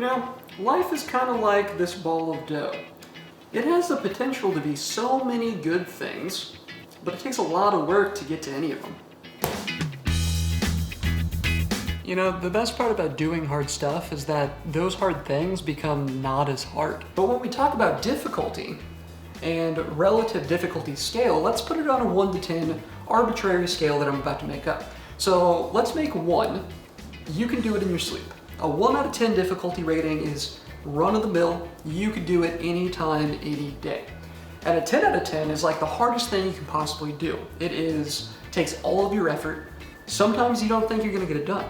You know, life is kind of like this ball of dough. It has the potential to be so many good things, but it takes a lot of work to get to any of them. You know, the best part about doing hard stuff is that those hard things become not as hard. But when we talk about difficulty and relative difficulty scale, let's put it on a 1 to 10 arbitrary scale that I'm about to make up. So let's make 1. You can do it in your sleep. A 1 out of 10 difficulty rating is run of the mill. You could do it anytime, any day. And a 10 out of 10 is like the hardest thing you can possibly do. Takes all of your effort. Sometimes you don't think you're gonna get it done.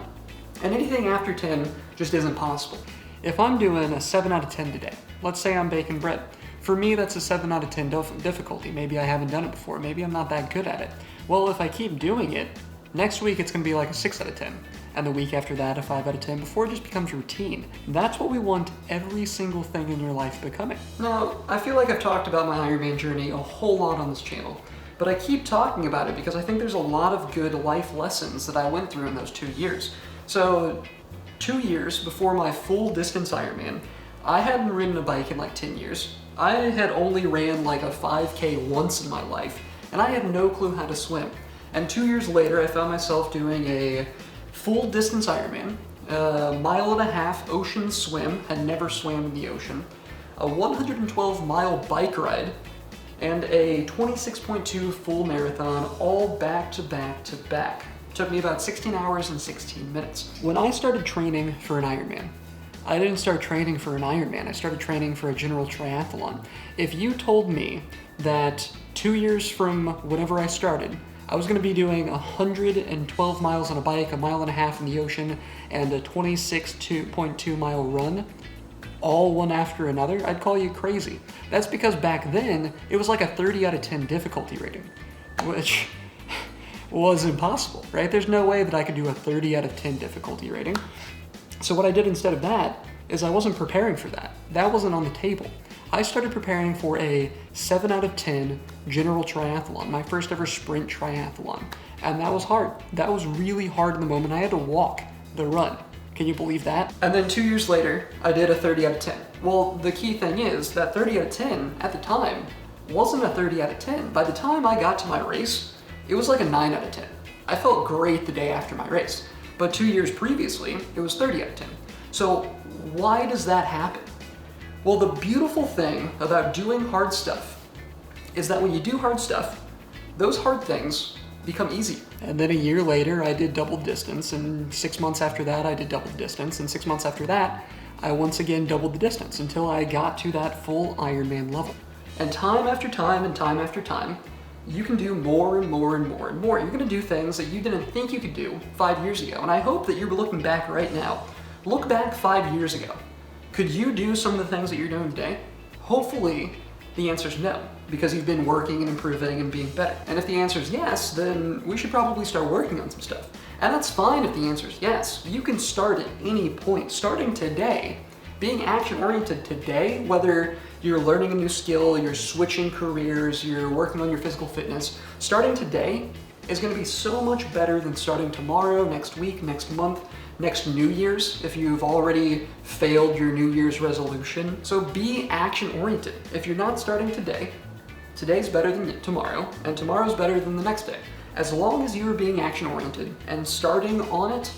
And anything after 10 just isn't possible. If I'm doing a 7 out of 10 today, let's say I'm baking bread. For me, that's a 7 out of 10 difficulty. Maybe I haven't done it before. Maybe I'm not that good at it. Well, if I keep doing it, next week it's gonna be like a 6 out of 10. And the week after that, a 5 out of 10, before it just becomes routine. That's what we want every single thing in your life becoming. Now, I feel like I've talked about my Ironman journey a whole lot on this channel, but I keep talking about it because I think there's a lot of good life lessons that I went through in those 2 years. So 2 years before my full distance Ironman, I hadn't ridden a bike in like 10 years. I had only ran like a 5K once in my life, and I had no clue how to swim. And 2 years later, I found myself doing a full distance Ironman, a 1.5 mile ocean swim, had never swam in the ocean, a 112-mile bike ride, and a 26.2 full marathon, all back to back to back. Took me about 16 hours and 16 minutes. When I started training for an Ironman, I didn't start training for an Ironman, I started training for a general triathlon. If you told me that 2 years from whenever I started, I was gonna be doing 112 miles on a bike, 1.5 miles in the ocean, and a 26.2 mile run, all one after another, I'd call you crazy. That's because back then, it was like a 30 out of 10 difficulty rating, which was impossible, right? There's no way that I could do a 30 out of 10 difficulty rating. So what I did instead of that is I wasn't preparing for that. That wasn't on the table. I started preparing for a 7 out of 10 general triathlon, my first ever sprint triathlon. And that was hard. That was really hard in the moment. I had to walk the run. Can you believe that? And then 2 years later, I did a 30 out of 10. Well, the key thing is that 30 out of 10 at the time wasn't a 30 out of 10. By the time I got to my race, it was like a 9 out of 10. I felt great the day after my race. But 2 years previously, it was 30 out of 10. So why does that happen? Well, the beautiful thing about doing hard stuff is that when you do hard stuff, those hard things become easy. And then a year later, I did double distance, and 6 months after that, I did double distance, and 6 months after that, I once again doubled the distance until I got to that full Ironman level. And time after time and time after time, you can do more and more and more and more. You're gonna do things that you didn't think you could do 5 years ago. And I hope that you're looking back right now. Look back 5 years ago. Could you do some of the things that you're doing today? Hopefully, the answer is no, because you've been working and improving and being better. And if the answer is yes, then we should probably start working on some stuff. And that's fine if the answer is yes. You can start at any point, starting today. Being action-oriented today, whether you're learning a new skill, you're switching careers, you're working on your physical fitness, starting today is gonna be so much better than starting tomorrow, next week, next month, next New Year's, if you've already failed your New Year's resolution. So be action-oriented. If you're not starting today, today's better than tomorrow, and tomorrow's better than the next day. As long as you're being action-oriented and starting on it,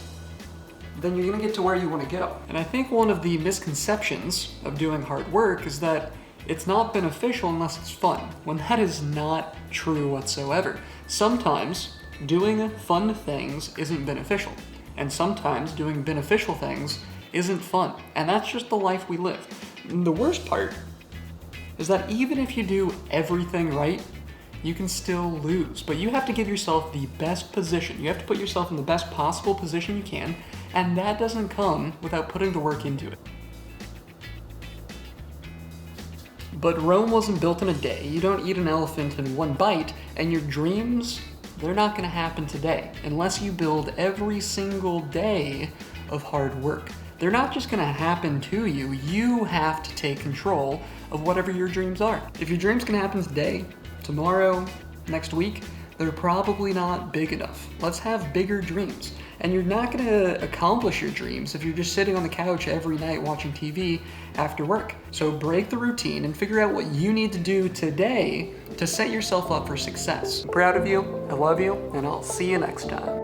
then you're gonna get to where you wanna go. And I think one of the misconceptions of doing hard work is that it's not beneficial unless it's fun, when that is not true whatsoever. Sometimes doing fun things isn't beneficial, and sometimes doing beneficial things isn't fun, and that's just the life we live. And the worst part is that even if you do everything right, you can still lose, but you have to give yourself the best position. You have to put yourself in the best possible position you can, and that doesn't come without putting the work into it. But Rome wasn't built in a day. You don't eat an elephant in one bite, and your dreams, they're not gonna happen today unless you build every single day of hard work. They're not just gonna happen to you. You have to take control of whatever your dreams are. If your dreams can happen today, tomorrow, next week, they're probably not big enough. Let's have bigger dreams. And you're not gonna accomplish your dreams if you're just sitting on the couch every night watching TV after work. So break the routine and figure out what you need to do today to set yourself up for success. I'm proud of you, I love you, and I'll see you next time.